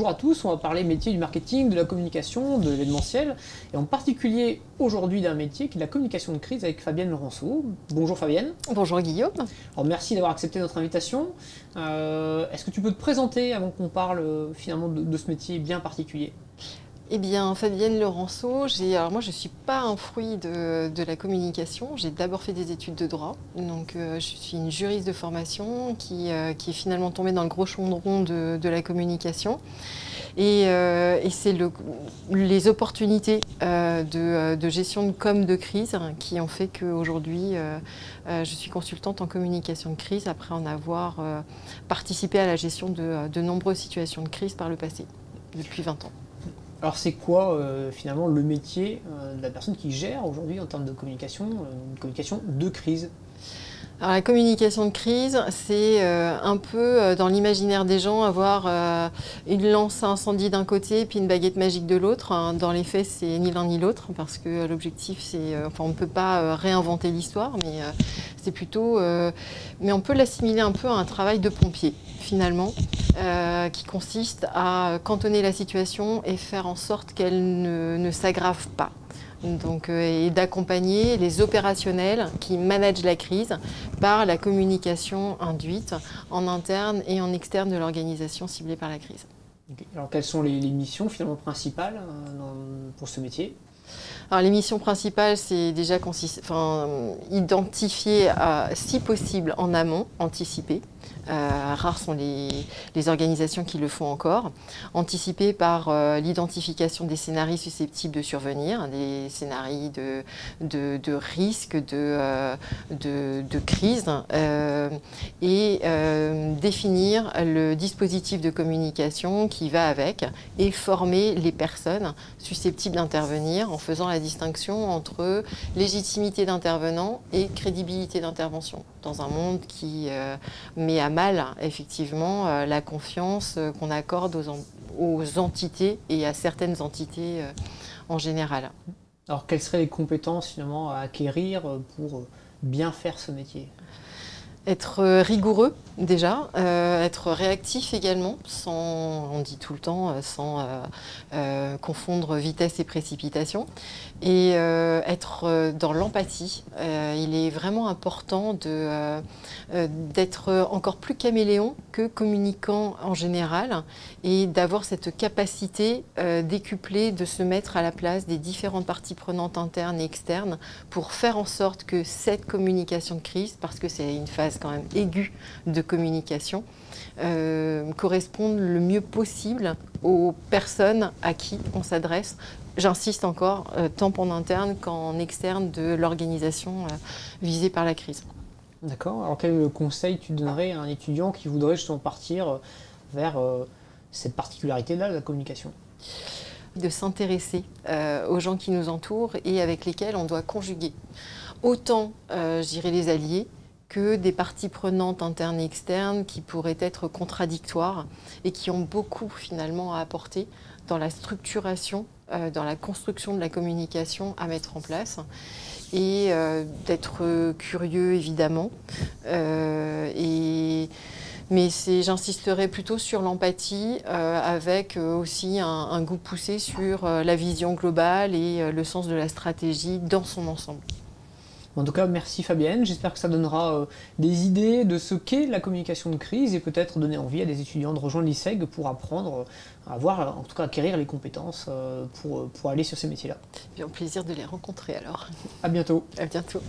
bonjour à tous, on va parler métier du marketing, de la communication, de l'événementiel, et en particulier aujourd'hui d'un métier qui est la communication de crise avec Fabienne Laurenceau. Bonjour Fabienne. Bonjour Guillaume. Alors merci d'avoir accepté notre invitation. Est-ce que tu peux te présenter avant qu'on parle finalement de ce métier bien particulier ? Eh bien, Fabienne Laurenceau, alors moi je ne suis pas un fruit de la communication. J'ai d'abord fait des études de droit. Donc je suis une juriste de formation qui est finalement tombée dans le gros chaudron de la communication. Et c'est les opportunités de gestion de com de crise qui ont fait qu'aujourd'hui je suis consultante en communication de crise après en avoir participé à la gestion de nombreuses situations de crise par le passé, depuis 20 ans. Alors c'est quoi finalement le métier de la personne qui gère aujourd'hui en termes de communication, une communication de crise ? Alors, la communication de crise, c'est un peu dans l'imaginaire des gens avoir une lance à incendie d'un côté puis une baguette magique de l'autre. Dans les faits, c'est ni l'un ni l'autre parce que l'objectif, c'est, on ne peut pas réinventer l'histoire, mais c'est plutôt, mais on peut l'assimiler un peu à un travail de pompier finalement, qui consiste à cantonner la situation et faire en sorte qu'elle ne s'aggrave pas. Donc, et d'accompagner les opérationnels qui managent la crise par la communication induite en interne et en externe de l'organisation ciblée par la crise. Okay. Alors quelles sont les missions finalement principales pour ce métier ? Alors, les missions principales, c'est déjà identifier, si possible en amont, anticiper. Rares sont les organisations qui le font encore. Anticiper par l'identification des scénarios susceptibles de survenir, des scénarios de risque, de crise, et définir le dispositif de communication qui va avec et former les personnes susceptibles d'intervenir en faisant la distinction entre légitimité d'intervenant et crédibilité d'intervention dans un monde qui met à mal effectivement la confiance qu'on accorde aux entités et à certaines entités en général. Alors quelles seraient les compétences finalement à acquérir pour bien faire ce métier ? Être rigoureux déjà, être réactif également, on dit tout le temps, sans confondre vitesse et précipitation, et être dans l'empathie. Il est vraiment important d'être encore plus caméléon que communicant en général et d'avoir cette capacité décuplée de se mettre à la place des différentes parties prenantes internes et externes pour faire en sorte que cette communication de crise, parce que c'est une phase quand même aiguë de communication, corresponde le mieux possible aux personnes à qui on s'adresse. J'insiste encore, tant en interne qu'en externe de l'organisation visée par la crise. D'accord. Alors quel conseil tu donnerais à un étudiant qui voudrait justement partir vers cette particularité-là de la communication ? De s'intéresser aux gens qui nous entourent et avec lesquels on doit conjuguer autant, je dirais, les alliés que des parties prenantes internes et externes qui pourraient être contradictoires et qui ont beaucoup finalement à apporter dans la structuration, dans la construction de la communication à mettre en place. Et d'être curieux évidemment. Mais j'insisterai plutôt sur l'empathie avec aussi un goût poussé sur la vision globale et le sens de la stratégie dans son ensemble. En tout cas, merci Fabienne. J'espère que ça donnera des idées de ce qu'est la communication de crise et peut-être donner envie à des étudiants de rejoindre l'ISEG pour apprendre à avoir, en tout cas acquérir les compétences pour aller sur ces métiers-là. J'ai un plaisir de les rencontrer alors. À bientôt. À bientôt.